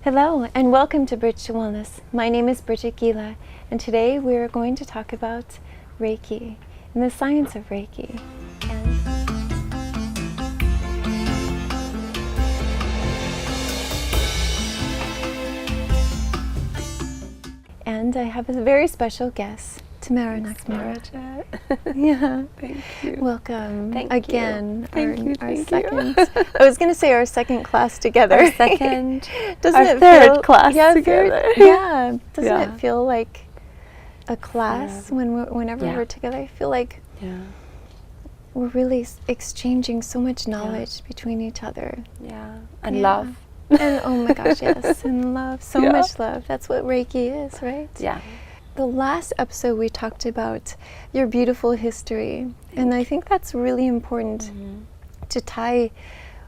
Hello and welcome to Bridge to Wellness. My name is Bridget Guila and today we're going to talk about Reiki and the science of Reiki. And I have a very special guest, Tamara Nakhjavani. Yeah. Thank you. Welcome. Thank again. you. Our second. I was going to say our second class together. Our second. Doesn't our it third feel, class yeah, together. Yeah. Doesn't Yeah. it feel like a class whenever we're together? I feel like we're really exchanging so much knowledge between each other. Yeah. And love. And oh my gosh, yes, and love, so much love. That's what Reiki is, right? Yeah. The last episode we talked about your beautiful history, and I think that's really important to tie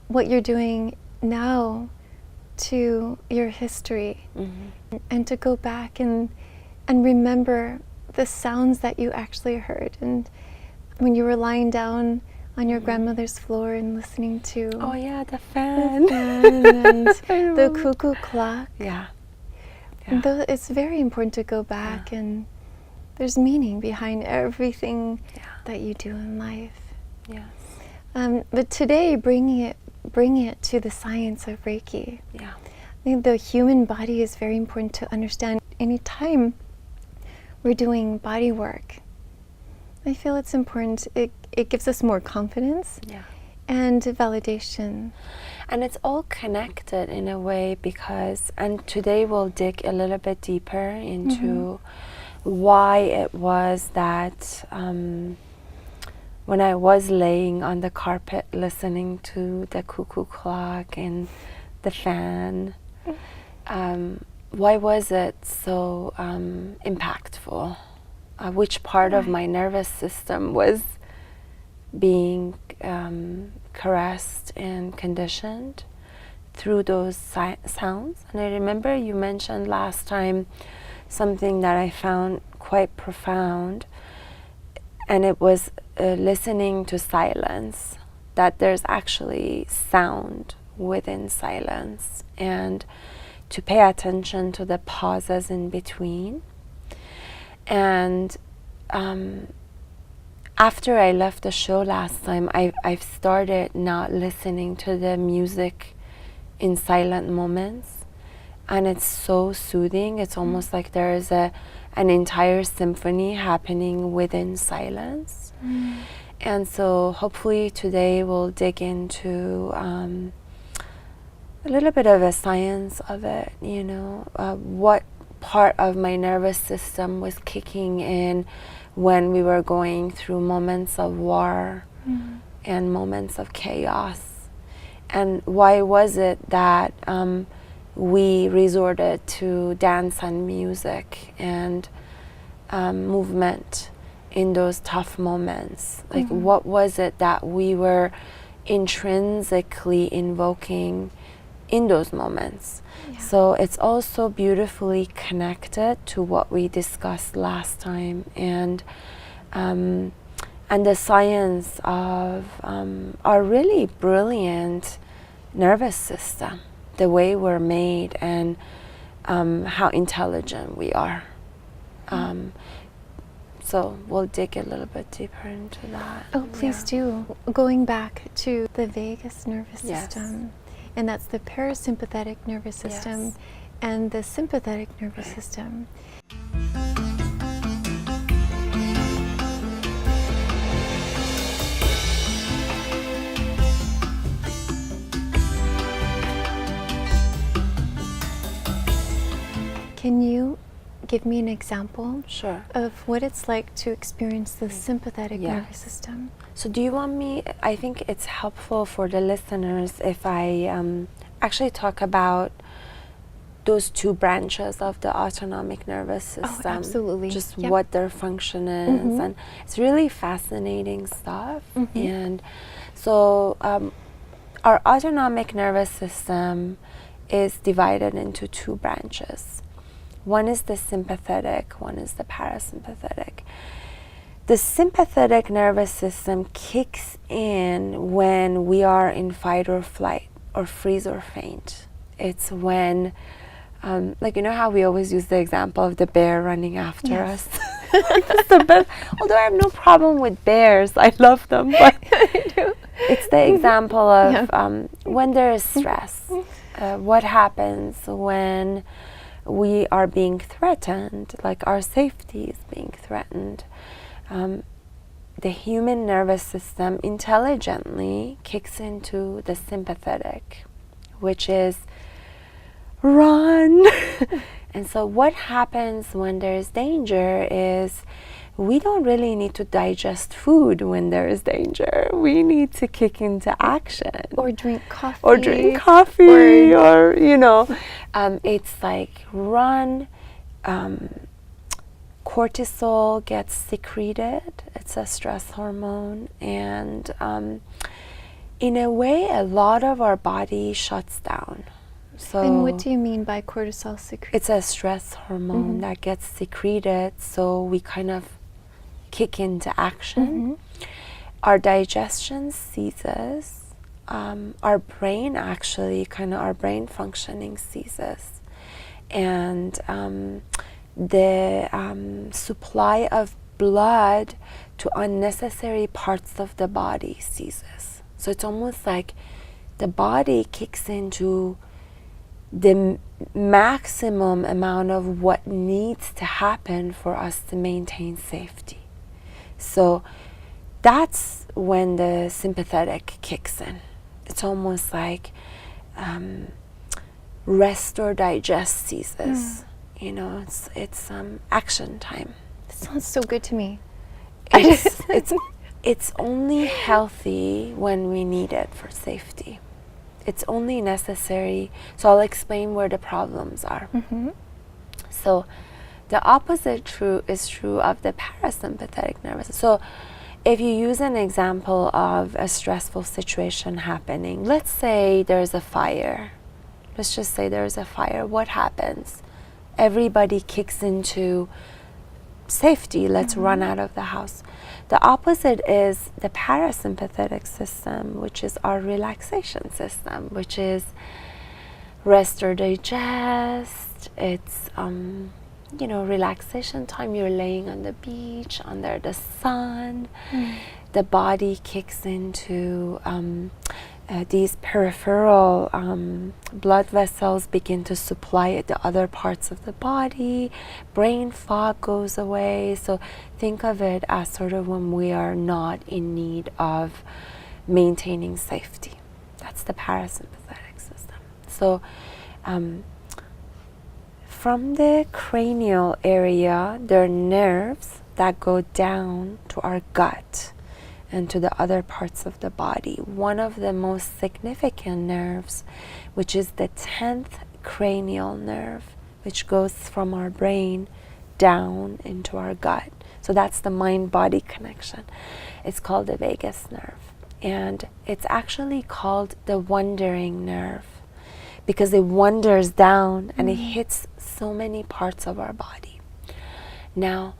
what you're doing now to your history, and to go back and remember the sounds that you actually heard, and when you were lying down on your grandmother's floor and listening to the fan, and the cuckoo clock. Yeah. And it's very important to go back, and there's meaning behind everything that you do in life. Yes. But today, bringing it to the science of Reiki. Yeah. I think the human body is very important to understand. Anytime we're doing body work, I feel it's important. It gives us more confidence and validation. And it's all connected in a way because, and today we'll dig a little bit deeper into why it was that when I was laying on the carpet listening to the cuckoo clock and the fan, why was it so impactful? Which part of my nervous system was being caressed and conditioned through those sounds. And I remember you mentioned last time something that I found quite profound, and it was listening to silence, that there's actually sound within silence, and to pay attention to the pauses in between. And after I left the show last time, I've started not listening to the music in silent moments, and it's so soothing. It's almost like there is an entire symphony happening within silence. And so hopefully today we'll dig into a little bit of a science of it, what part of my nervous system was kicking in when we were going through moments of war and moments of chaos, and why was it that we resorted to dance and music and movement in those tough moments? Like, what was it that we were intrinsically invoking in those moments? So it's also beautifully connected to what we discussed last time, and the science of our really brilliant nervous system, the way we're made, and how intelligent we are. So we'll dig a little bit deeper into that. Oh, please do. Going back to the vagus nervous system. And that's the parasympathetic nervous system and the sympathetic nervous system. Can you give me an example of what it's like to experience the sympathetic nervous system? So do you want me, I think it's helpful for the listeners if I actually talk about those two branches of the autonomic nervous system. Oh, absolutely. Just what their function is. And it's really fascinating stuff. And so our autonomic nervous system is divided into two branches. One is the sympathetic, one is the parasympathetic. The sympathetic nervous system kicks in when we are in fight or flight or freeze or faint. It's when like, you know how we always use the example of the bear running after Yes. us? It's the best. Although I have no problem with bears, I love them, but it's the example of when there is stress. What happens when we are being threatened, like our safety is being threatened? The human nervous system intelligently kicks into the sympathetic, which is run. And so what happens when there's danger is we don't really need to digest food when there is danger. We need to kick into action. Or drink coffee. Or you know, it's like run. Cortisol gets secreted. It's a stress hormone. And in a way, a lot of our body shuts down. So And what do you mean by cortisol secretion? it's a stress hormone that gets secreted, so we kind of kick into action. Our digestion ceases. Our brain actually, our brain functioning ceases. And the supply of blood to unnecessary parts of the body ceases. So it's almost like the body kicks into the maximum amount of what needs to happen for us to maintain safety. So that's when the sympathetic kicks in. It's almost like rest or digest ceases. You know, it's action time. It sounds so good to me. It's only healthy when we need it for safety. It's only necessary. So I'll explain where the problems are. So the opposite is true of the parasympathetic nervous system. So if you use an example of a stressful situation happening, let's say there's a fire. Let's just say there's a fire. What happens? Everybody kicks into safety. Let's run out of the house. The opposite is the parasympathetic system, which is our relaxation system, which is rest or digest. It's you know, relaxation time. You're laying on the beach under the sun. The body kicks into these peripheral blood vessels begin to supply the other parts of the body. Brain fog goes away. So think of it as sort of when we are not in need of maintaining safety. That's the parasympathetic system. So from the cranial area, there are nerves that go down to our gut and to the other parts of the body. One of the most significant nerves, which is the 10th cranial nerve, which goes from our brain down into our gut. So that's the mind-body connection. It's called the vagus nerve. And it's actually called the wandering nerve because it wanders down and it hits so many parts of our body. Now,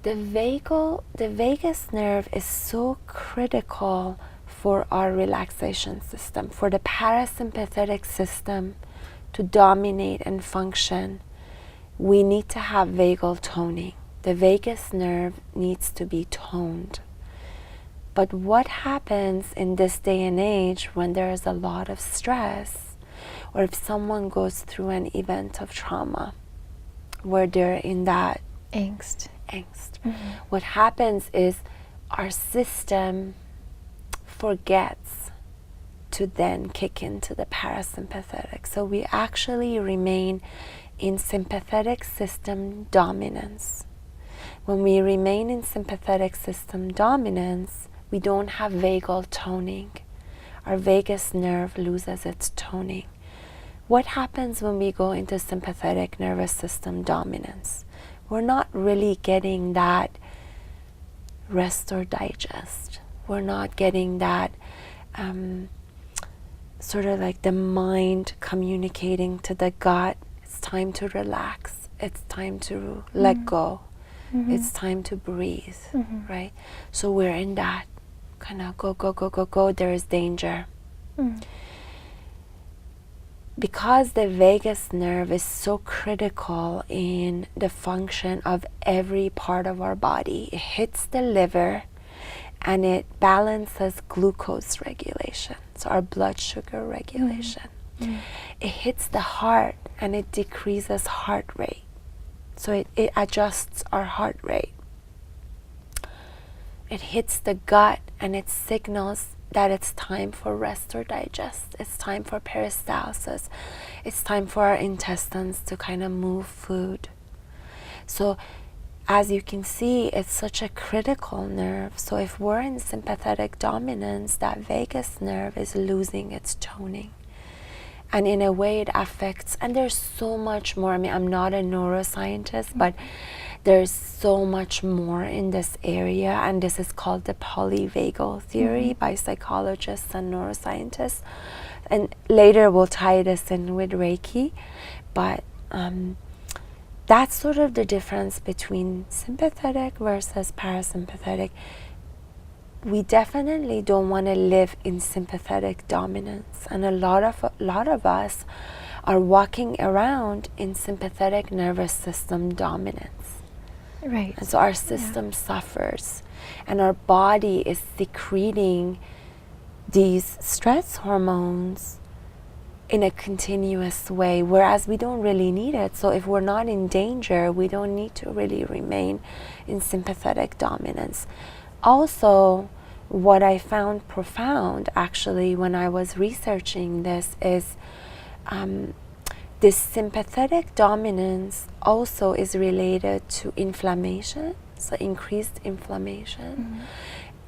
the vagus nerve is so critical for our relaxation system, for the parasympathetic system to dominate and function. We need to have vagal toning. The vagus nerve needs to be toned. But what happens in this day and age when there is a lot of stress, or if someone goes through an event of trauma where they're in that Angst. What happens is our system forgets to then kick into the parasympathetic. So we actually remain in sympathetic system dominance. When we remain in sympathetic system dominance, we don't have vagal toning. Our vagus nerve loses its toning. What happens when we go into sympathetic nervous system dominance? We're not really getting that rest or digest. We're not getting that sort of like the mind communicating to the gut. It's time to relax. It's time to let go. It's time to breathe, right? So we're in that kind of go, go, go, go, go. There is danger. because the vagus nerve is so critical in the function of every part of our body, it hits the liver and it balances glucose regulation, so our blood sugar regulation. It hits the heart and it decreases heart rate, so it adjusts our heart rate. It hits the gut and it signals that it's time for rest or digest. It's time for peristalsis. It's time for our intestines to kind of move food. So as you can see, it's such a critical nerve. So if we're in sympathetic dominance, that vagus nerve is losing its toning. And in a way it affects, and there's so much more. I mean, I'm not a neuroscientist, but there's so much more in this area, and this is called the polyvagal theory by psychologists and neuroscientists. And later we'll tie this in with Reiki, but that's sort of the difference between sympathetic versus parasympathetic. We definitely don't want to live in sympathetic dominance, and a lot of us are walking around in sympathetic nervous system dominance. Right. And so our system suffers, and our body is secreting these stress hormones in a continuous way, whereas we don't really need it. So if we're not in danger, we don't need to really remain in sympathetic dominance. Also, what I found profound actually when I was researching this is this sympathetic dominance also is related to inflammation, so increased inflammation,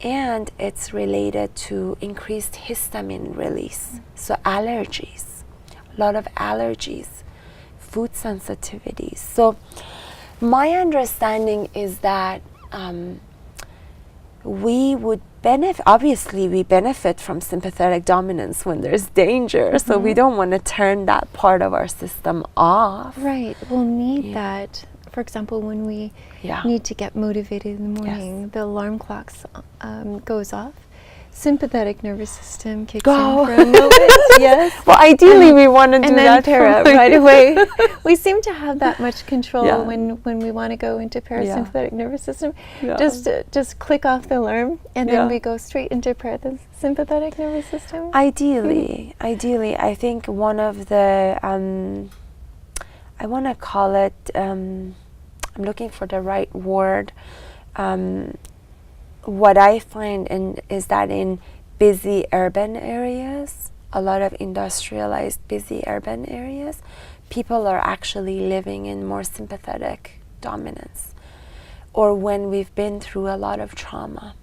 and it's related to increased histamine release, so allergies, a lot of allergies, food sensitivities. So my understanding is that we would obviously we benefit from sympathetic dominance when there's danger, so we don't want to turn that part of our system off. Right, we'll need that. For example, when we need to get motivated in the morning, the alarm clocks goes off. Sympathetic nervous system kicks in for a moment. Yes. Well, ideally we want to do that right away. We seem to have that much control when we want to go into parasympathetic nervous system. Just click off the alarm, and then we go straight into parasympathetic nervous system. Ideally, I think one of the I want to call it. I'm looking for the right word. What I find is that in busy urban areas, a lot of industrialized busy urban areas, people are actually living in more sympathetic dominance, or when we've been through a lot of trauma,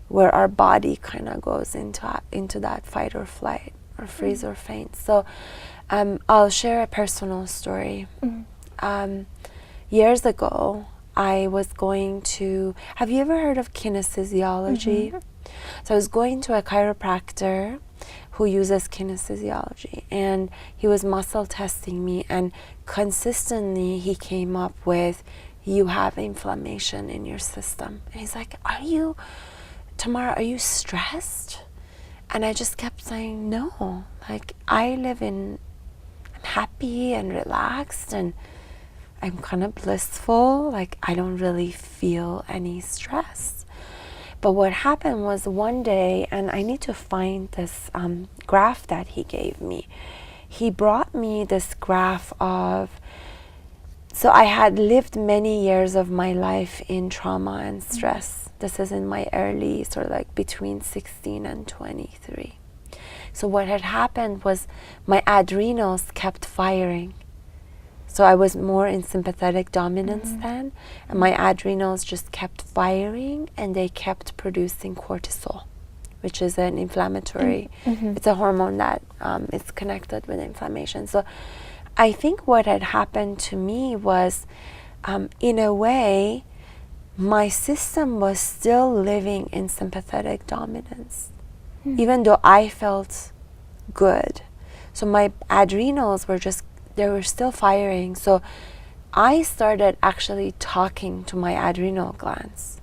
where our body kind of goes into that fight or flight or freeze or faint. So I'll share a personal story. Years ago, I was going to, have you ever heard of kinesiology? So I was going to a chiropractor who uses kinesiology, and he was muscle testing me, and consistently he came up with, you have inflammation in your system. And he's like, Tamara, are you stressed? And I just kept saying, no, like I'm happy and relaxed, and I'm kind of blissful, like I don't really feel any stress. But what happened was one day, and I need to find this graph that he gave me. He brought me this graph of, so I had lived many years of my life in trauma and stress. This is in my early, sort of like between 16 and 23. So what had happened was my adrenals kept firing. So I was more in sympathetic dominance then, and my adrenals just kept firing, and they kept producing cortisol, which is an inflammatory, it's a hormone that is connected with inflammation. So I think what had happened to me was, in a way, my system was still living in sympathetic dominance, even though I felt good. So my adrenals were they were still firing. So I started actually talking to my adrenal glands.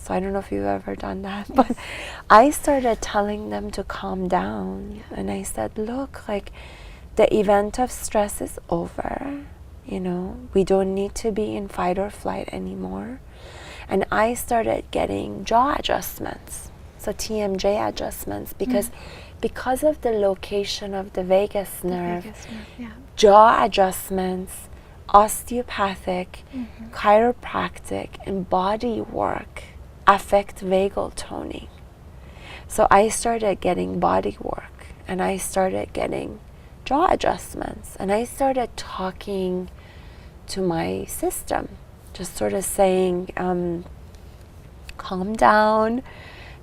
So I don't know if you've ever done that, but I started telling them to calm down. And I said, look, like, the event of stress is over. You know, we don't need to be in fight or flight anymore. And I started getting jaw adjustments, so TMJ adjustments, because of the location of the vagus nerve, jaw adjustments, osteopathic, chiropractic, and body work affect vagal toning. So I started getting body work, and I started getting jaw adjustments, and I started talking to my system, just sort of saying, calm down,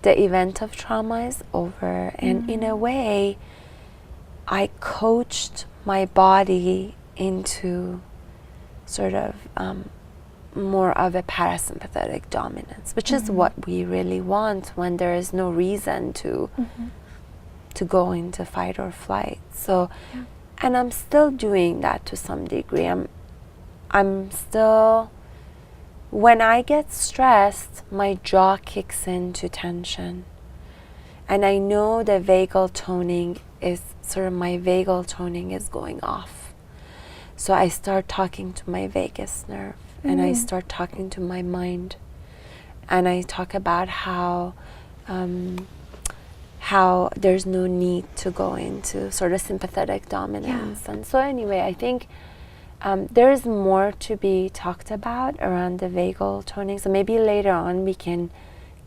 the event of trauma is over. And in a way, I coached my body into sort of more of a parasympathetic dominance, which is what we really want when there is no reason to go into fight or flight. So, and I'm still doing that to some degree. I'm still, when I get stressed, my jaw kicks into tension. And I know the vagal toning is sort of, my vagal toning is going off. So I start talking to my vagus nerve, and I start talking to my mind. And I talk about how there's no need to go into sort of sympathetic dominance. And so anyway, I think there is more to be talked about around the vagal toning. So maybe later on we can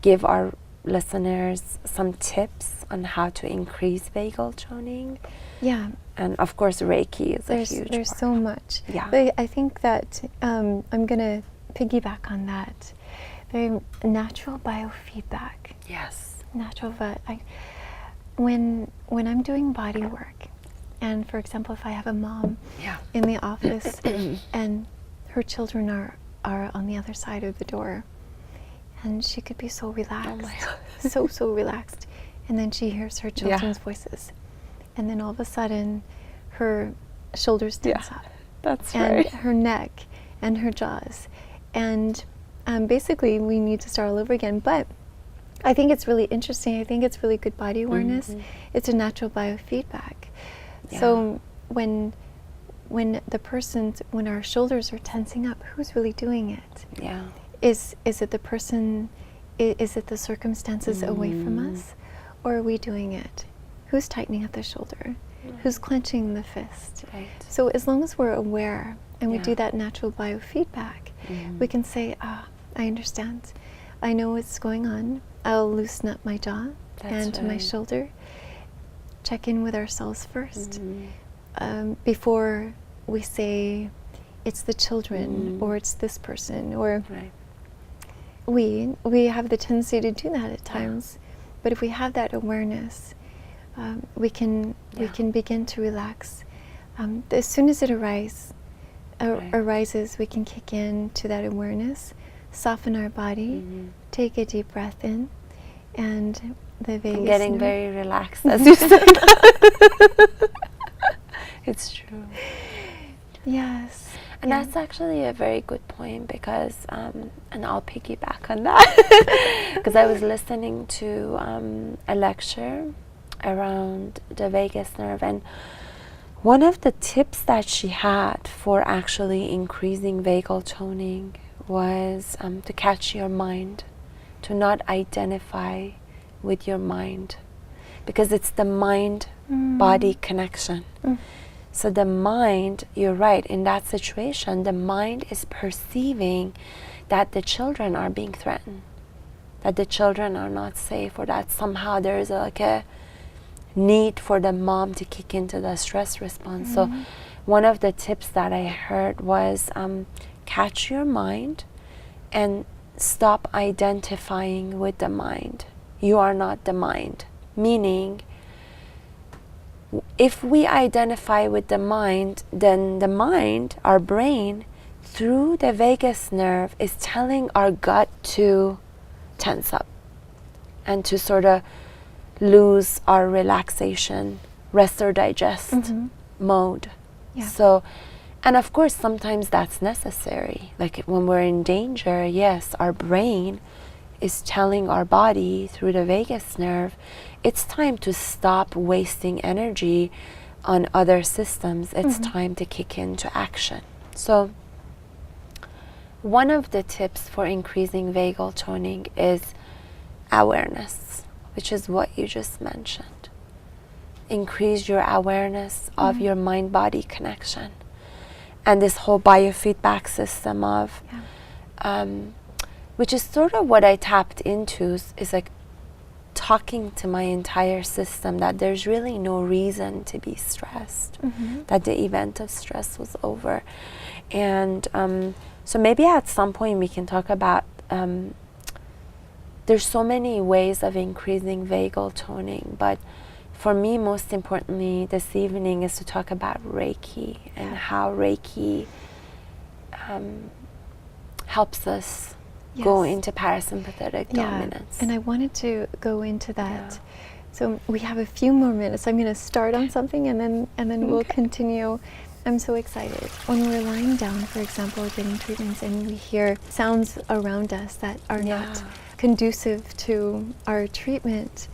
give our listeners some tips on how to increase vagal toning. Yeah. And of course, Reiki is a huge There's part. so much. Yeah. But I think that I'm going to piggyback on that. Very natural biofeedback. Yes. Natural, but when I'm doing body work, and for example, if I have a mom in the office and her children are on the other side of the door, and she could be so relaxed, Oh my God. so relaxed, and then she hears her children's voices, and then all of a sudden her shoulders tense up, That's and right. her neck and her jaws, and basically we need to start all over again. But I think it's really interesting. I think it's really good body awareness. It's a natural biofeedback. So when our shoulders are tensing up, who's really doing it? Yeah. Is it the person? Is it the circumstances away from us, or are we doing it? Who's tightening up the shoulder? Who's clenching the fist? Right. So as long as we're aware and we do that natural biofeedback, we can say, I understand. I know what's going on. I'll loosen up my jaw and my shoulder. Check in with ourselves first before we say it's the children or it's this person, or we have the tendency to do that at times. But if we have that awareness, we can begin to relax. As soon as it arises, we can kick in to that awareness, soften our body, take a deep breath in, and the vagus I'm getting nerve. very relaxed as you say. It's true. Yes. And that's actually a very good point, because, and I'll piggyback on that, because I was listening to a lecture around the vagus nerve, and one of the tips that she had for actually increasing vagal toning was to catch your mind, to not identify with your mind, because it's the mind-body connection. So the mind, you're right, in that situation, the mind is perceiving that the children are being threatened, that the children are not safe, or that somehow there is like a need for the mom to kick into the stress response. So one of the tips that I heard was catch your mind and stop identifying with the mind. You are not the mind. Meaning, if we identify with the mind, then the mind, our brain, through the vagus nerve, is telling our gut to tense up and to sort of lose our relaxation, rest or digest mode. So, and of course, sometimes that's necessary. Like when we're in danger, yes, our brain is telling our body through the vagus nerve, it's time to stop wasting energy on other systems. It's time to kick into action. So one of the tips for increasing vagal toning is awareness, which is what you just mentioned. Increase your awareness of your mind-body connection. And this whole biofeedback system of, which is sort of what I tapped into, is like talking to my entire system that there's really no reason to be stressed, that the event of stress was over. And so maybe at some point we can talk about, there's so many ways of increasing vagal toning, but for me, most importantly this evening is to talk about Reiki and how Reiki helps us go into parasympathetic dominance. And I wanted to go into that. So we have a few more minutes. I'm going to start on something and then we'll continue. I'm so excited. When we're lying down, for example, getting treatments, and we hear sounds around us that are not conducive to our treatment,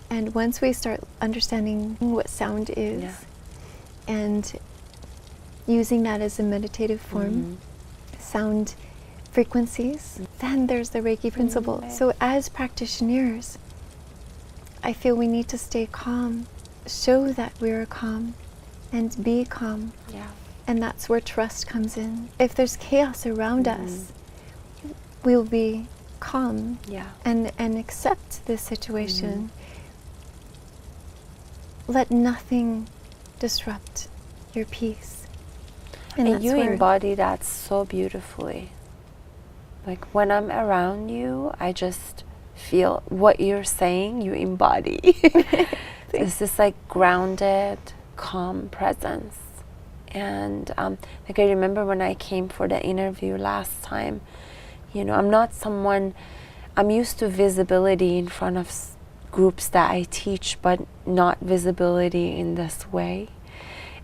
and once we start understanding what sound is and using that as a meditative form, sound frequencies, then there's the Reiki principle. So as practitioners, I feel we need to stay calm, show that we're calm, and be calm. And that's where trust comes in. If there's chaos around us, we'll be calm and accept this situation. Let nothing disrupt your peace. And you embody that so beautifully. Like when I'm around you, I just feel what you're saying, you embody. It's this like grounded, calm presence. And like I remember when I came for the interview last time, you know, I'm not someone, I'm used to visibility in front of groups that I teach, but not visibility in this way.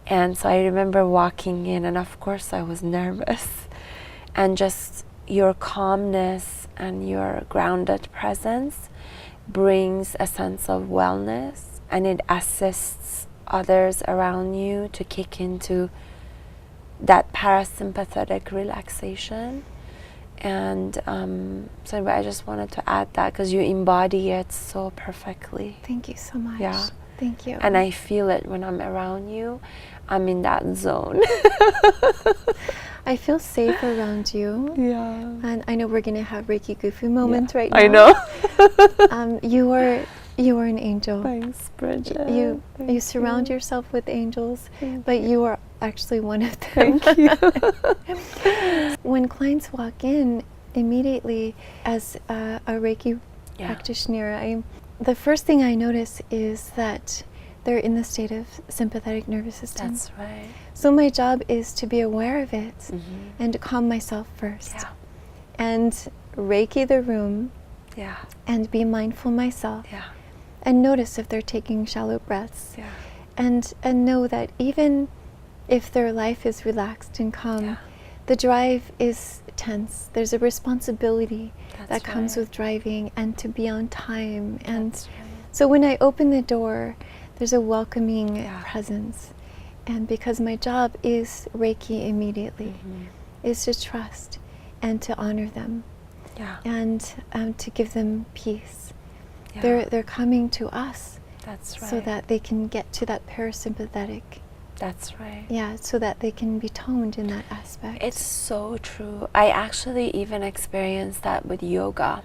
And so I remember walking in, and of course I was nervous, and just your calmness and your grounded presence brings a sense of wellness, and it assists others around you to kick into that parasympathetic relaxation. And so I just wanted to add that because you embody it so perfectly. Thank you so much. Yeah. Thank you. And I feel it when I'm around you. I'm in that zone. I feel safe around you. Yeah. And I know we're going to have Reiki Gufu moments right now. I know. You are an angel. Thanks, Bridget. You surround yourself with angels, but you are actually one of them. Thank you. When clients walk in, immediately as a Reiki practitioner, the first thing I notice is that they're in the state of sympathetic nervous system. That's right. So my job is to be aware of it and to calm myself first. And Reiki the room and be mindful myself. And notice if they're taking shallow breaths. And know that even if their life is relaxed and calm, the drive is tense. There's a responsibility that comes with driving, and to be on time. And so when I open the door, there's a welcoming presence. And because my job is Reiki immediately, is to trust and to honor them, and to give them peace. They're coming to us. That's right. So that they can get to that parasympathetic. That's right. Yeah, so that they can be toned in that aspect. It's so true. I actually even experienced that with yoga.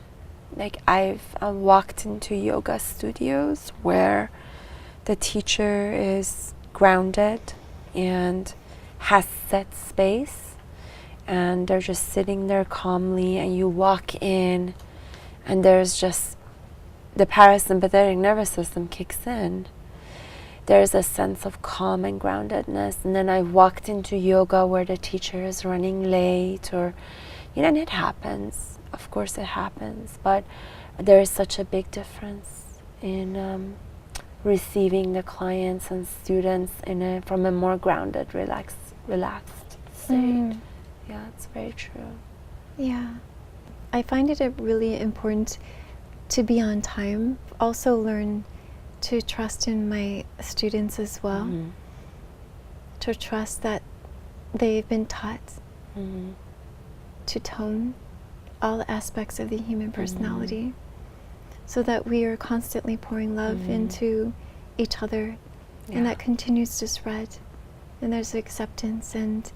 Like I've walked into yoga studios where the teacher is grounded and has set space, and they're just sitting there calmly, and you walk in and there's just the parasympathetic nervous system kicks in. There's a sense of calm and groundedness. And then I walked into yoga where the teacher is running late, or, you know, and it happens. Of course it happens. But there is such a big difference in receiving the clients and students from a more grounded, relaxed state. Yeah, it's very true. Yeah. I find it really important to be on time. Also learn to trust in my students as well. To trust that they've been taught to tone all aspects of the human personality, so that we are constantly pouring love into each other, and that continues to spread, and there's acceptance. And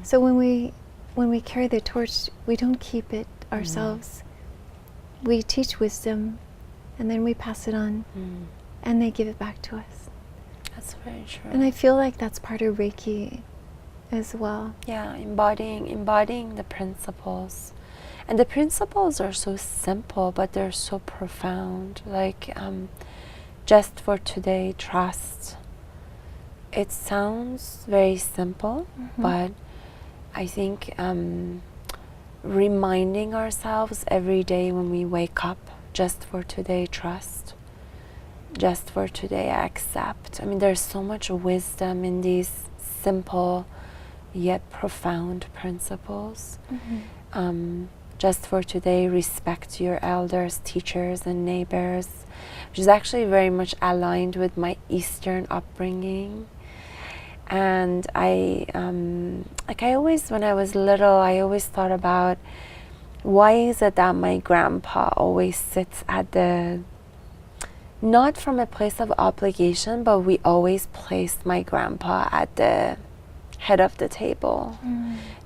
so when we carry the torch, we don't keep it ourselves. We teach wisdom, and then we pass it on, and they give it back to us. That's very true. And I feel like that's part of Reiki as well. Yeah, embodying the principles. And the principles are so simple, but they're so profound. Like, just for today, trust. It sounds very simple, but I think reminding ourselves every day when we wake up, just for today, trust. Just for today, accept. I mean, there's so much wisdom in these simple yet profound principles. Just for today, respect your elders, teachers, and neighbors, which is actually very much aligned with my Eastern upbringing. And I always, when I was little, I always thought about, why is it that my grandpa always sits at the, not from a place of obligation, but we always placed my grandpa at the head of the table.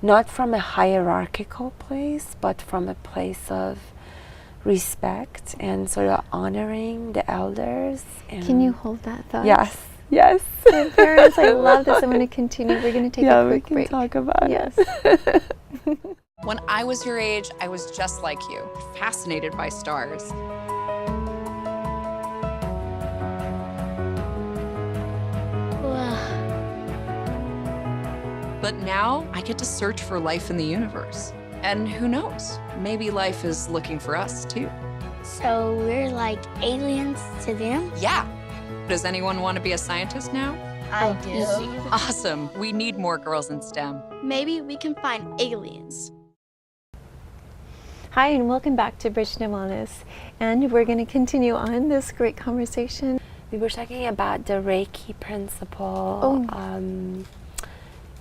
Not from a hierarchical place, but from a place of respect and sort of honoring the elders. And Can you hold that thought? Yes, yes. My parents, I love this. I'm going to continue. We're going to take a quick break. Talk about Yes. it. When I was your age, I was just like you, fascinated by stars. But now I get to search for life in the universe. And who knows, maybe life is looking for us too. So we're like aliens to them? Yeah. Does anyone want to be a scientist now? I do. Awesome. We need more girls in STEM. Maybe we can find aliens. Hi, and welcome back to Bridget and Wellness. And we're going to continue on this great conversation. We were talking about the Reiki principle.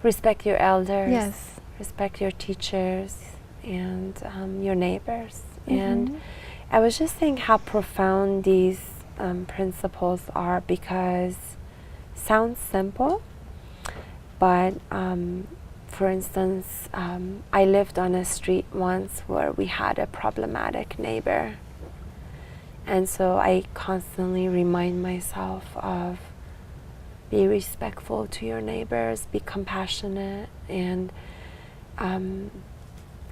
Respect your elders. Yes. Respect your teachers and your neighbors. And I was just saying how profound these principles are, because sounds simple, but for instance, I lived on a street once where we had a problematic neighbor, and so I constantly remind myself of, be respectful to your neighbors, be compassionate. And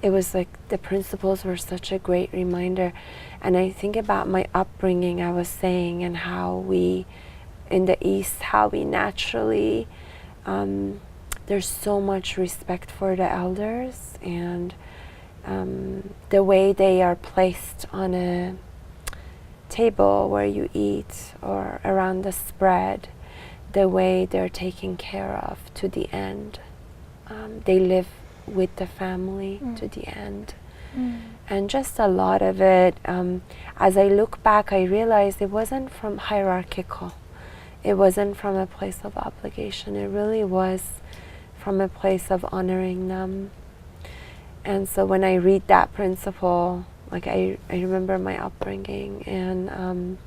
it was like the principles were such a great reminder. And I think about my upbringing, I was saying, and how we, in the East, how we naturally, there's so much respect for the elders, and the way they are placed on a table where you eat or around the spread, the way they're taken care of to the end. They live with the family to the end. And just a lot of it, as I look back, I realized it wasn't from hierarchical. It wasn't from a place of obligation. It really was from a place of honoring them. And so when I read that principle, like I remember my upbringing, and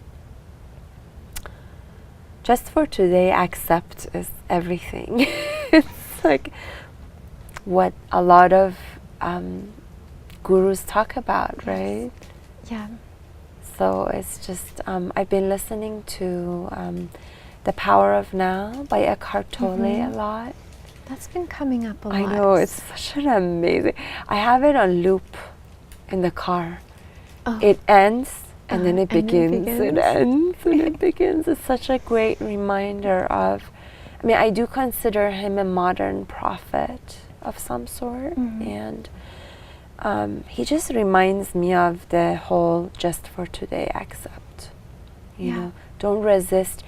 just for today, accept is everything. It's like what a lot of gurus talk about, right? Yeah. So it's just, I've been listening to The Power of Now by Eckhart Tolle a lot. That's been coming up a lot. I know, it's such an amazing, I have it on loop in the car. It ends and then it begins. It ends and it begins. It's such a great reminder of, I mean, I do consider him a modern prophet of some sort, and he just reminds me of the whole just for today, accept. You know, don't resist.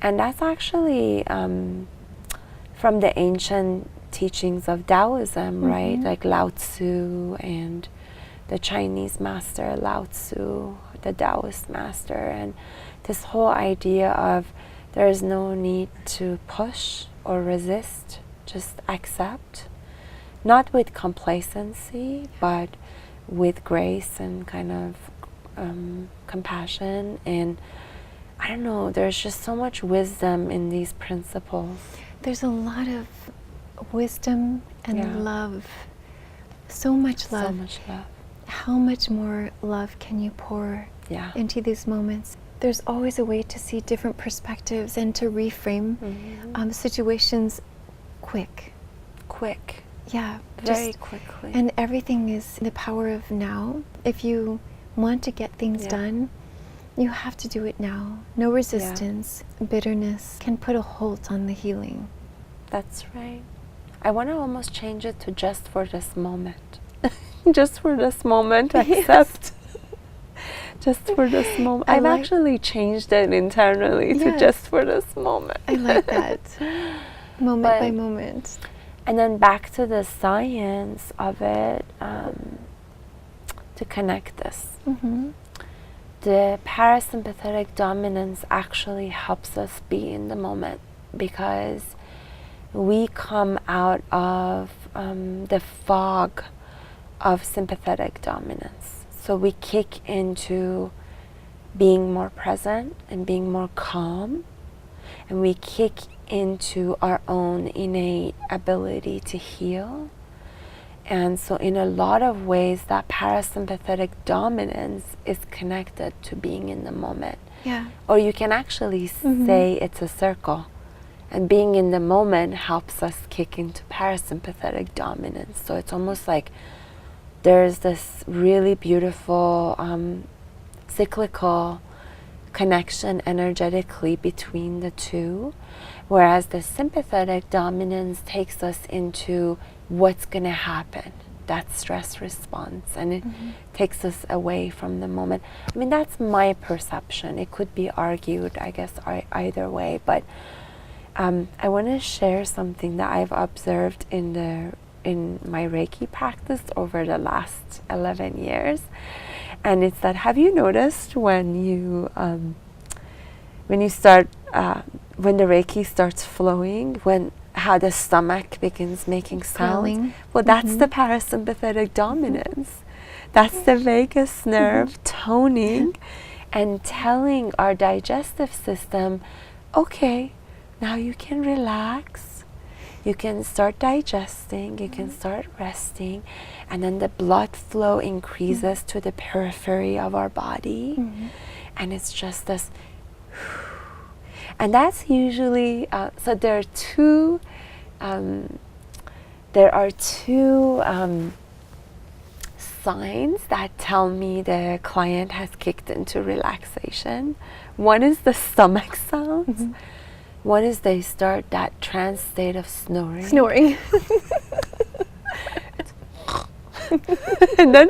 And that's actually from the ancient teachings of Taoism, right? Like Lao Tzu and the Chinese master Lao Tzu, the Taoist master, and this whole idea of there is no need to push or resist, just accept, not with complacency, but with grace and kind of compassion. And I don't know, there's just so much wisdom in these principles. There's a lot of wisdom and Yeah. love, so much love. So much love. How much more love can you pour Yeah. into these moments? There's always a way to see different perspectives and to reframe situations quick. Quick. Yeah, Very just- quickly. And everything is the power of now. If you want to get things Yeah. done, you have to do it now. No resistance, bitterness can put a halt on the healing. That's right. I want to almost change it to just for this moment. Just for this moment, accept. Just for this moment. I I've like- actually changed it internally to Yes. just for this moment. I like that. Moment But- by moment. And then back to the science of it, to connect this. Mm-hmm. The parasympathetic dominance actually helps us be in the moment, because we come out of the fog of sympathetic dominance. So we kick into being more present and being more calm, and we kick into our own innate ability to heal. And so in a lot of ways, that parasympathetic dominance is connected to being in the moment. Yeah. Or you can actually say it's a circle. And being in the moment helps us kick into parasympathetic dominance. So it's almost like there's this really beautiful cyclical connection energetically between the two. Whereas the sympathetic dominance takes us into what's going to happen, that stress response, and it takes us away from the moment. I mean, that's my perception. It could be argued, I guess, either way. But I want to share something that I've observed in my Reiki practice over the last 11 years. And it's that, have you noticed when you start, when the Reiki starts flowing, how the stomach begins making sounds? Growling. Well, that's the parasympathetic dominance. That's the vagus nerve toning and telling our digestive system, okay, now you can relax. You can start digesting, you can start resting, and then the blood flow increases to the periphery of our body. And it's just this. And that's usually, so there are two signs that tell me the client has kicked into relaxation. One is the stomach sounds. One is they start that trance state of snoring. Snoring. And then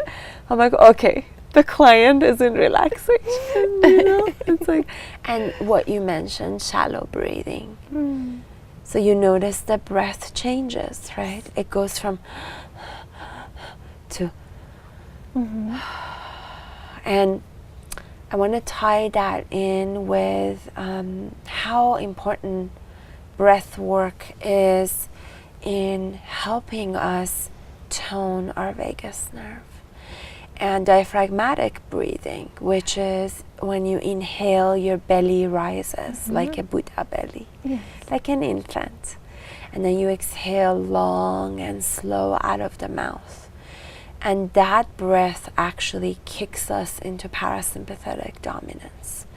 I'm like, okay, the client is in relaxation. You know? It's like, and what you mentioned, shallow breathing. So you notice the breath changes, right? It goes from to, and I want to tie that in with how important breath work is in helping us tone our vagus nerve. And diaphragmatic breathing, which is when you inhale, your belly rises like a Buddha belly, like an infant. And then you exhale long and slow out of the mouth. And that breath actually kicks us into parasympathetic dominance.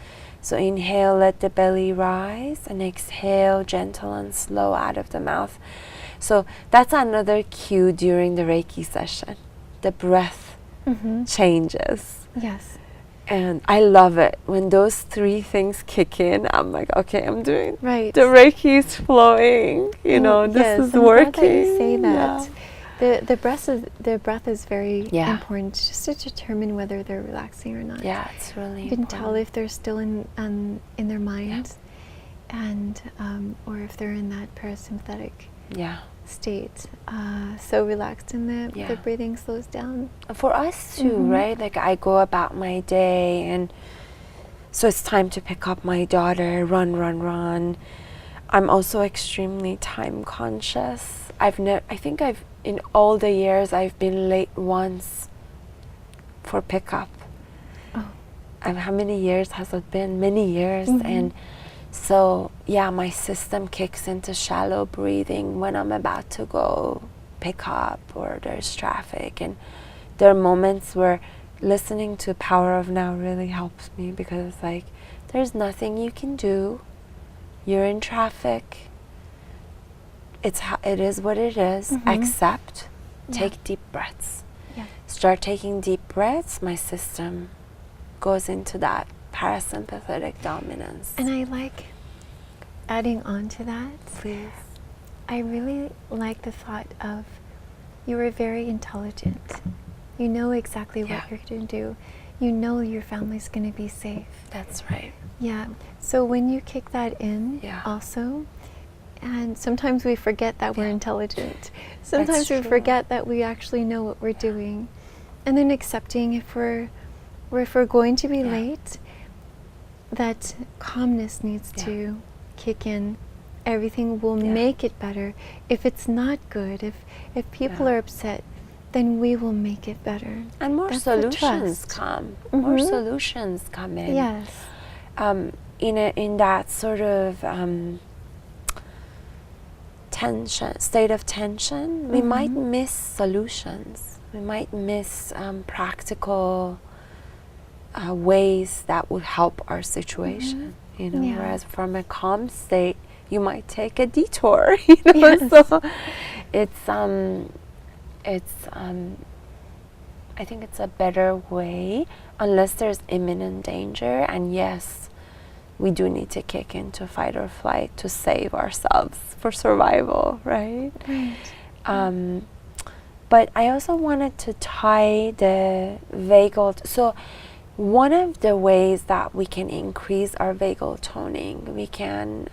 So inhale, let the belly rise, and exhale, gentle and slow out of the mouth. So that's another cue during the Reiki session. The breath changes. Yes. And I love it. When those three things kick in, I'm like, okay, I'm doing Right. the Reiki is flowing, you know, this Yes, is I'm working. glad that you say that. Yeah. The breath is very Yeah. important, just to determine whether they're relaxing or not. Yeah, it's really You can tell important. if they're still in their mind. and or if they're in that parasympathetic Yeah. state, so relaxed, and the breathing slows down. For us too, right? Like I go about my day, and so it's time to pick up my daughter, run. I'm also extremely time conscious. I think in all the years I've been late once for pickup. Oh. And how many years has it been? Many years. And so, yeah, my system kicks into shallow breathing when I'm about to go pick up or there's traffic. And there are moments where listening to Power of Now really helps me, because it's like, there's nothing you can do. You're in traffic. It is what it is. Accept. Take deep breaths. Yeah. Start taking deep breaths. My system goes into that parasympathetic dominance. And I like adding on to that. Please. I really like the thought of, you are very intelligent. You know exactly what you're going to do. You know your family's going to be safe. That's right. Yeah. So when you kick that in also, and sometimes we forget that we're intelligent. Sometimes we forget that we actually know what we're doing. And then accepting if we're going to be late, that calmness needs to kick in. Everything will make it better. If it's not good, if people are upset, then we will make it better. And more That's solutions come. More solutions come in. Yes. In that sort of state of tension, we might miss solutions. We might miss practical ways that would help our situation. You know, whereas from a calm state, you might take a detour. You know, so I think it's a better way, unless there's imminent danger. And yes, we do need to kick into fight or flight to save ourselves for survival, right? Right. But I also wanted to tie the vagal. So one of the ways that we can increase our vagal toning, we can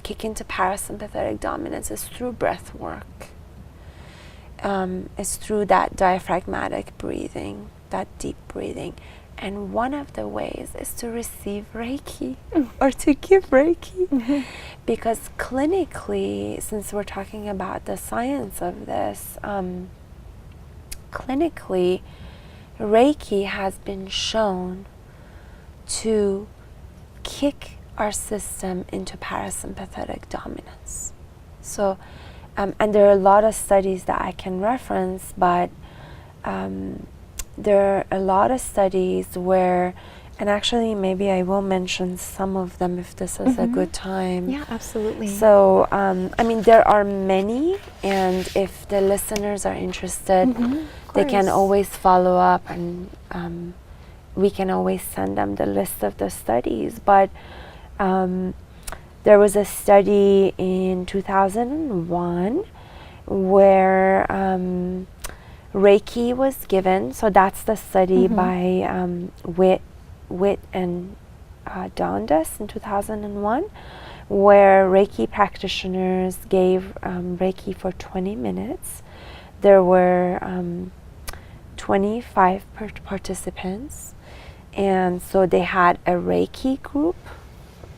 kick into parasympathetic dominance, is through breath work. It's through that diaphragmatic breathing, that deep breathing. And one of the ways is to receive Reiki or to give Reiki. Because clinically, since we're talking about the science of this, clinically, Reiki has been shown to kick our system into parasympathetic dominance. So, and there are a lot of studies that I can reference, but there are a lot of studies where, and actually maybe I will mention some of them if this is a good time. Yeah, absolutely. So, I mean, there are many, and if the listeners are interested, they can always follow up, and we can always send them the list of the studies. But there was a study in 2001 where Reiki was given. So that's the study by Witt and Dundas in 2001, where Reiki practitioners gave Reiki for 20 minutes. There were 25 participants, and so they had a Reiki group,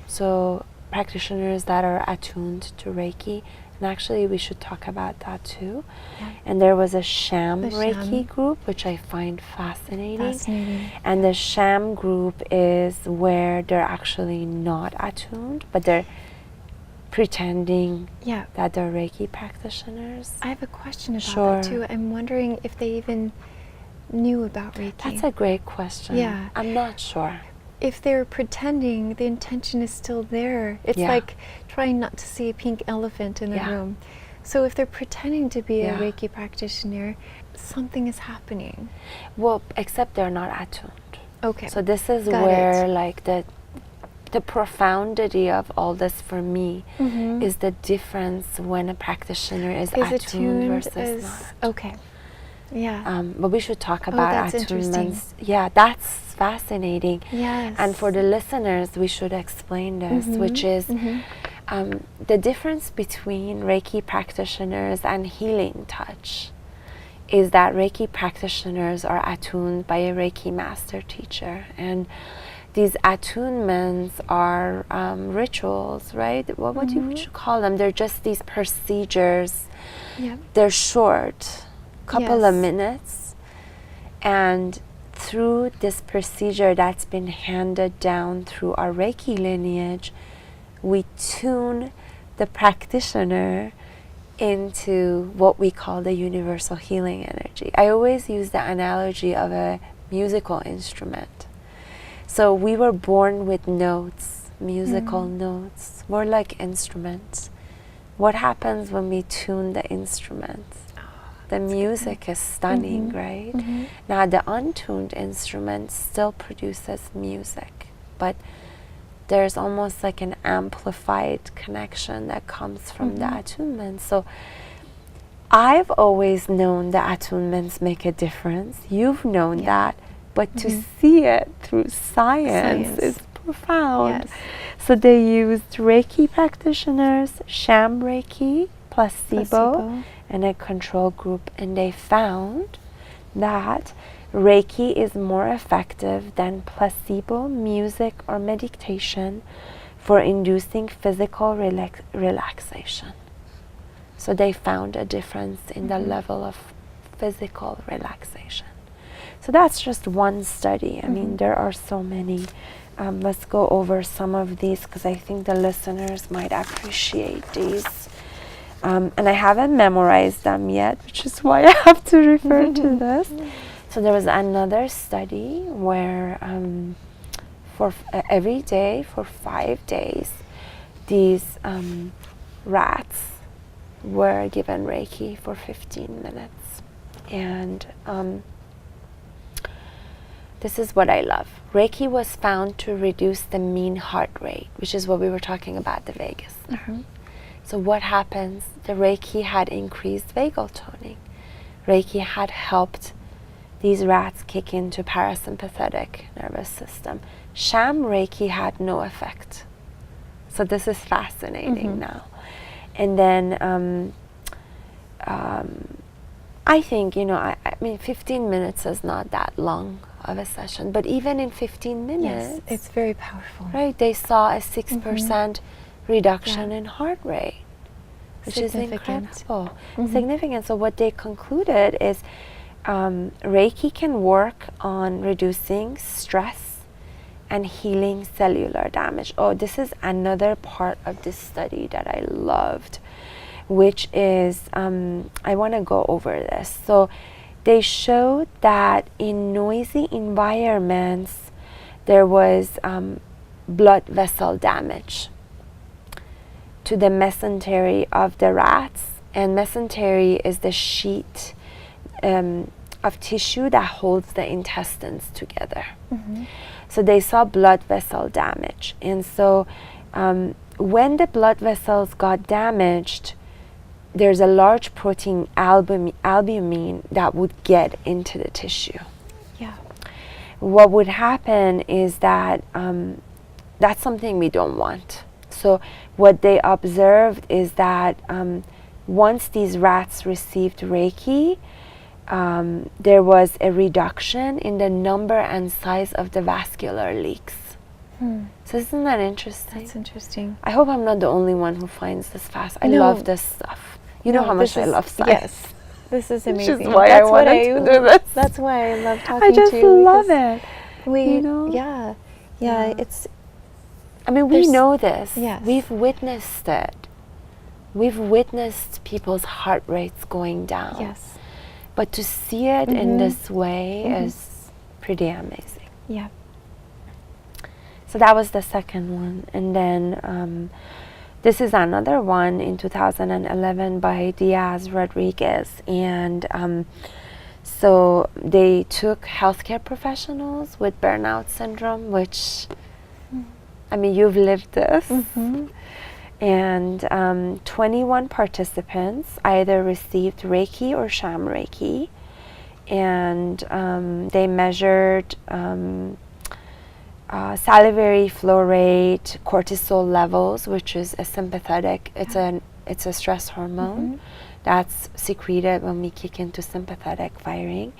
so practitioners that are attuned to Reiki. And actually we should talk about that too. And there was a sham Reiki group, which I find fascinating. And the sham group is where they're actually not attuned, but they're pretending that they're Reiki practitioners. I have a question about that too. I'm wondering if they even knew about Reiki. That's a great question. Yeah. I'm not sure. If they're pretending, the intention is still there. It's like trying not to see a pink elephant in the room. So if they're pretending to be a Reiki practitioner, something is happening. Well, except they're not attuned. Okay. So this is where like the profundity of all this for me is the difference when a practitioner is attuned versus not. Okay. Yeah. But we should talk about that's interesting. attunements. Yeah, that's fascinating. Yes. And for the listeners, we should explain this, which is the difference between Reiki practitioners and healing touch is that Reiki practitioners are attuned by a Reiki Master Teacher. And these attunements are rituals, right? What would you call them? They're just these procedures. Yeah. They're short, couple of Yes. minutes. And through this procedure that's been handed down through our Reiki lineage, we tune the practitioner into what we call the universal healing energy. I always use the analogy of a musical instrument. So we were born with notes, musical notes. We're like instruments. What happens when we tune the instruments? The music is stunning, right? Now the untuned instrument still produces music, but there's almost like an amplified connection that comes from the attunement. So I've always known the attunements make a difference. You've known that, but to see it through science is profound. Yes. So they used Reiki practitioners, sham Reiki, placebo, and a control group, and they found that Reiki is more effective than placebo, music, or meditation for inducing physical relaxation. So they found a difference in the level of physical relaxation. So that's just one study. I mean, there are so many. Let's go over some of these because I think the listeners might appreciate these. And I haven't memorized them yet, which is why I have to refer to this. So there was another study where for every day for 5 days, these rats were given Reiki for 15 minutes. And this is what I love. Reiki was found to reduce the mean heart rate, which is what we were talking about, the vagus. So what happens? The Reiki had increased vagal toning. Reiki had helped these rats kick into parasympathetic nervous system. Sham Reiki had no effect. So this is fascinating now. And then I think, I mean, 15 minutes is not that long of a session, but even in 15 minutes, it's very powerful. right, they saw a 6% reduction in heart rate, which is incredible. Significant. So what they concluded is Reiki can work on reducing stress and healing cellular damage. Oh, this is another part of this study that I loved, which is, I want to go over this. So they showed that in noisy environments, there was blood vessel damage to the mesentery of the rats. And mesentery is the sheet of tissue that holds the intestines together. So they saw blood vessel damage. And so when the blood vessels got damaged, there's a large protein albumin that would get into the tissue. What would happen is that that's something we don't want. So what they observed is that once these rats received Reiki, there was a reduction in the number and size of the vascular leaks. So isn't that interesting? That's interesting. I hope I'm not the only one who finds this fast. I love this stuff. You know how much I love science. Yes, this is amazing. Which is why I wanted to do this. That's why I love talking I just to you. love it. It's. I mean, we know this. Yes. We've witnessed it. We've witnessed people's heart rates going down. Yes. But to see it in this way is pretty amazing. Yeah. So that was the second one. And then this is another one in 2011 by Diaz Rodriguez. And so they took healthcare professionals with burnout syndrome, which, I mean, you've lived this. And 21 participants either received Reiki or sham Reiki. and they measured salivary flow rate, cortisol levels, which is a sympathetic. It's a stress hormone that's secreted when we kick into sympathetic firing.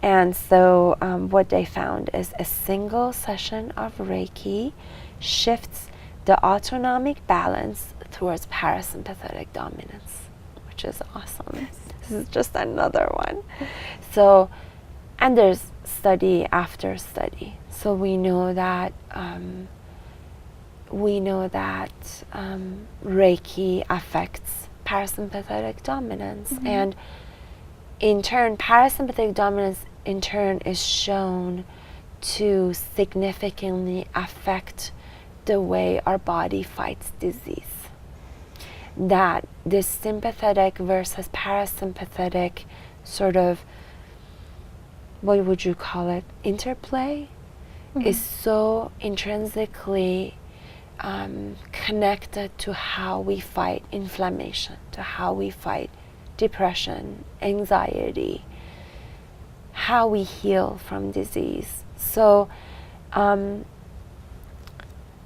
And so what they found is a single session of Reiki shifts the autonomic balance towards parasympathetic dominance, which is awesome. Yes. This is just another one. So, and there's study after study. So we know that Reiki affects parasympathetic dominance, and in turn, parasympathetic dominance in turn is shown to significantly affect the way our body fights disease. That this sympathetic versus parasympathetic sort of, what would you call it, interplay is so intrinsically connected to how we fight inflammation, to how we fight depression, anxiety, how we heal from disease. So I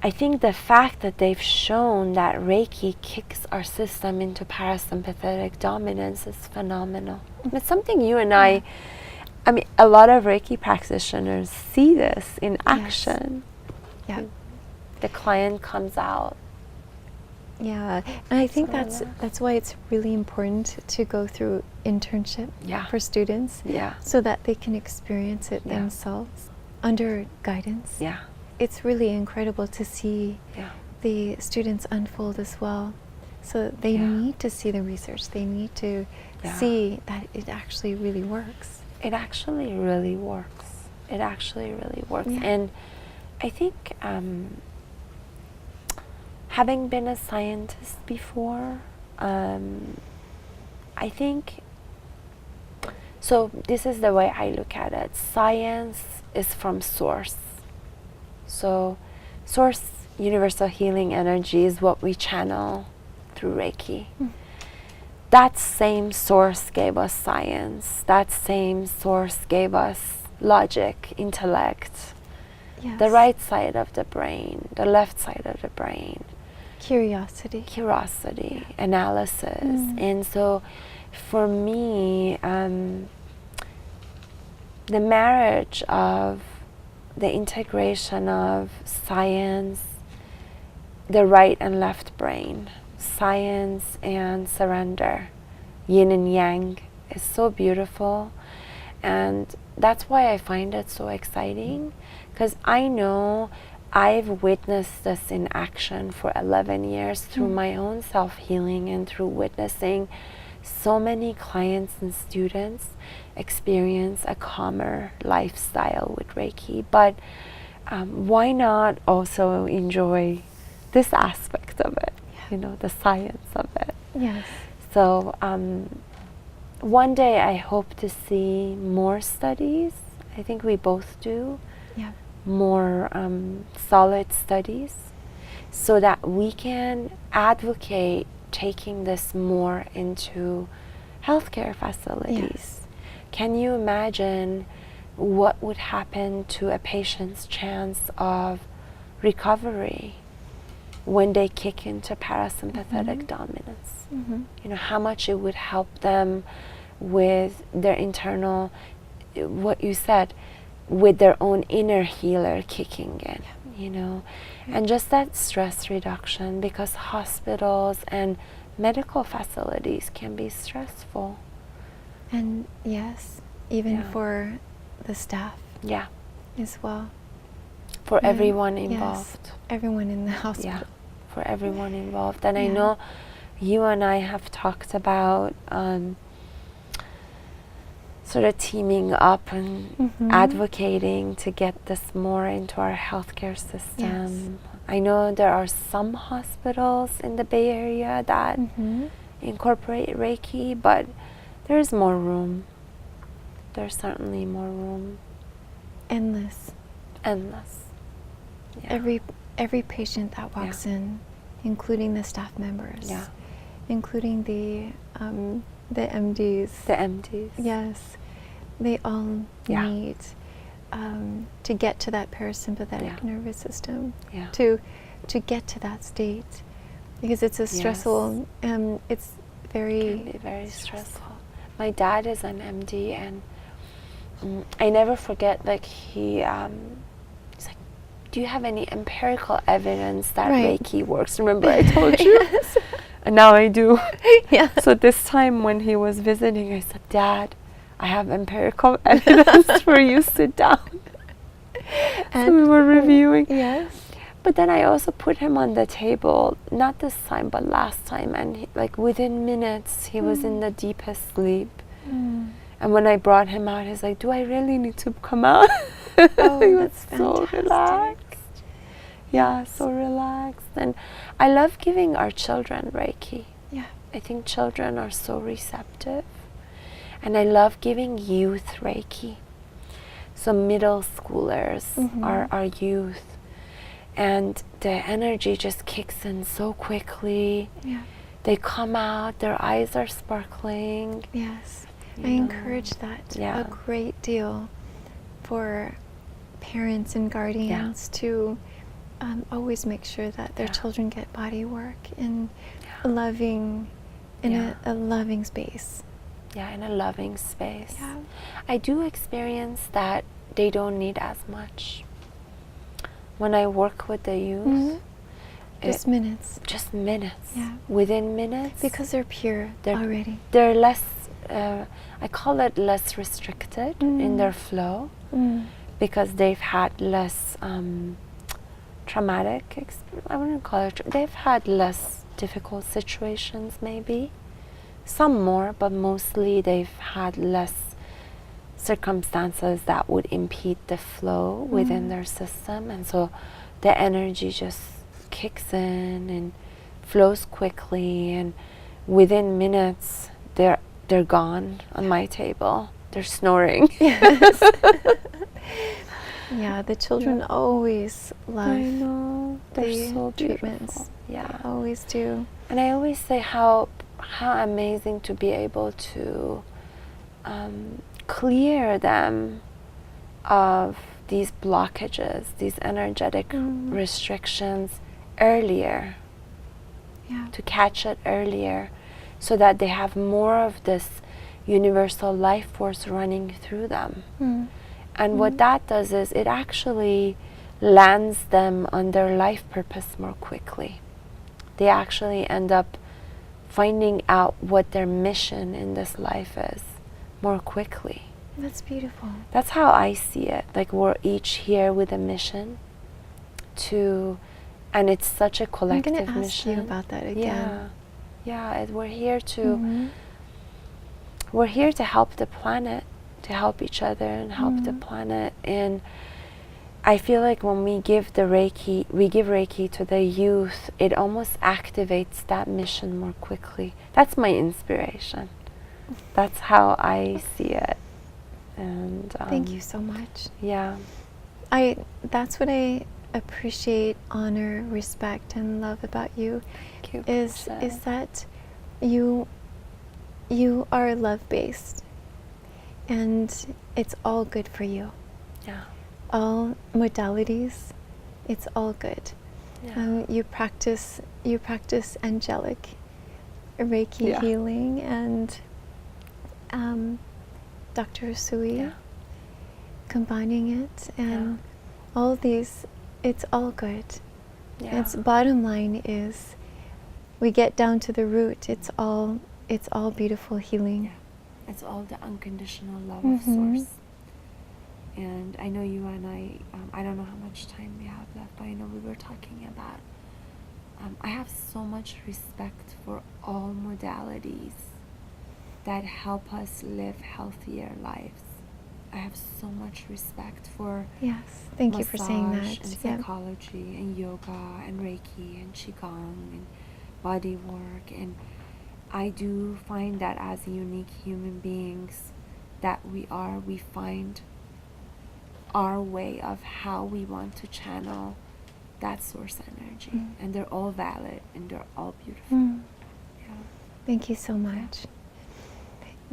think the fact that they've shown that Reiki kicks our system into parasympathetic dominance is phenomenal. It's something you and I mean, a lot of Reiki practitioners see this in action. Yeah. The client comes out. Yeah, and I think that's why it's really important to go through internship for students, so that they can experience it themselves under guidance. Yeah. It's really incredible to see the students unfold as well. So they need to see the research. They need to see that it actually really works. It actually really works. It actually really works. Yeah. And I think having been a scientist before, I think, so this is the way I look at it. Science is from source. So source, universal healing energy is what we channel through Reiki. That same source gave us science. That same source gave us logic, intellect, the right side of the brain, the left side of the brain. Curiosity, analysis. And so for me, the marriage of the integration of science, the right and left brain, science and surrender, yin and yang, is so beautiful. And that's why I find it so exciting, because I know I've witnessed this in action for 11 years through my own self-healing and through witnessing so many clients and students experience a calmer lifestyle with Reiki. But why not also enjoy this aspect of it, you know, the science of it? Yes. So one day I hope to see more studies. I think we both do. Yeah. More solid studies, so that we can advocate taking this more into healthcare facilities. Yes. Can you imagine what would happen to a patient's chance of recovery when they kick into parasympathetic dominance? You know, how much it would help them with their internal, what you said, with their own inner healer kicking in, you know, and just that stress reduction, because hospitals and medical facilities can be stressful. And yes, even for the staff as well. For everyone involved. Yes, everyone in the hospital. Yeah, for everyone involved. And I know you and I have talked about sort of teaming up and advocating to get this more into our healthcare system. Yes. I know there are some hospitals in the Bay Area that incorporate Reiki, but there's more room. There's certainly more room. Endless. Yeah. Every patient that walks in, including the staff members, including the MDs. The MDs. Yes, they all Yeah. need to get to that parasympathetic Yeah. nervous system, Yeah. to get to that state, because it's a stressful, it's very Can be very stressful. My dad is an MD, and I never forget, like, he's like, do you have any empirical evidence that Right. Reiki works? Remember I told you? Yes. And now I do. Yeah. So this time when he was visiting, I said, Dad, I have empirical evidence for you, sit down. So we were reviewing. Yes. But then I also put him on the table, not this time, but last time. And he, like within minutes, he was in the deepest sleep. And when I brought him out, he's like, do I really need to come out? Oh, He was that's so fantastic. relaxed. Yeah, so relaxed. And I love giving our children Reiki. Yeah. I think children are so receptive. And I love giving youth Reiki. So middle schoolers are our youth. And the energy just kicks in so quickly. Yeah. They come out, their eyes are sparkling. Yes. I You know. encourage that Yeah. a great deal for parents and guardians to always make sure that their children get body work in loving, in a loving space. Yeah, in a loving space. Yeah. I do experience that they don't need as much. When I work with the youth, Just minutes. just minutes. Yeah. Within minutes. Because they're pure already. They're less, I call it less restricted in their flow, because they've had less traumatic, I wouldn't call it, they've had less difficult situations maybe. Some more, but mostly they've had less circumstances that would impede the flow within their system, and so the energy just kicks in and flows quickly, and within minutes they're gone on my table. They're snoring. Yes. Yeah, the children always love I know. They're the so treatments. beautiful. Yeah. They always do. And I always say how amazing to be able to clear them of these blockages, these energetic restrictions earlier, to catch it earlier, so that they have more of this universal life force running through them. And what that does is it actually lands them on their life purpose more quickly. They actually end up finding out what their mission in this life is more quickly. That's beautiful. That's how I see it. Like, we're each here with a mission and it's such a collective I'm going to ask mission. you about that again. Yeah, we're here to help the planet, to help each other and help the planet. And I feel like when we give Reiki to the youth, it almost activates that mission more quickly. That's my inspiration. That's how I see it. And Thank you so much. Yeah. That's what I appreciate, honor, respect, and love about you. Thank you. Is that you are love-based, and it's all good for you. Yeah. All modalities, it's all good. Yeah. You practice angelic Reiki healing and Dr. Sui, combining it, and all these, it's all good. Yeah. Its bottom line is, we get down to the root. It's all beautiful healing. Yeah. It's all the unconditional love of Source. And I know you and I don't know how much time we have left, but I know we were talking about, I have so much respect for all modalities that help us live healthier lives. I have so much respect for Yes, thank you for saying massage that. and psychology and yoga and Reiki and Qigong and body work. And I do find that as unique human beings that we find our way of how we want to channel that source energy. And they're all valid and they're all beautiful. Yeah. Thank you so much.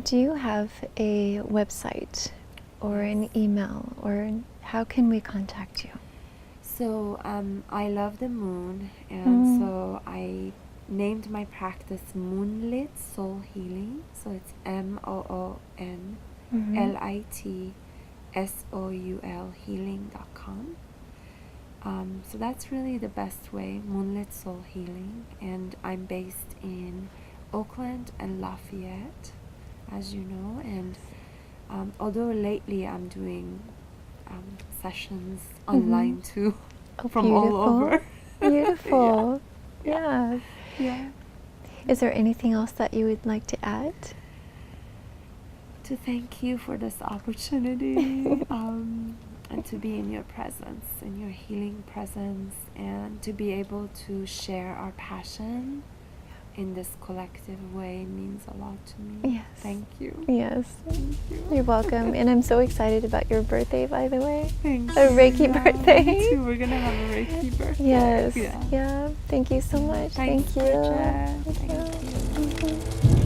Do you have a website or an email, or how can we contact you? So I love the moon, and so I named my practice Moonlit Soul Healing. So it's MOONLITSOUL healing.com. So that's really the best way, Moonlit Soul Healing. And I'm based in Oakland and Lafayette, as you know. And although lately I'm doing sessions online too, from all over. Beautiful. Yeah. Yeah. Is there anything else that you would like to add? To thank you for this opportunity, and to be in your presence, in your healing presence, and to be able to share our passion in this collective way means a lot to me. Yes. Thank you. Yes. Thank you. You're welcome. And I'm so excited about your birthday, by the way. Thank A you. Reiki Yeah, birthday. me too. We're gonna have a Reiki birthday. Yes. Yeah. Yeah. Thank you so much. Thanks, Thank you. Bridget. Thank you. Thank you. Mhm.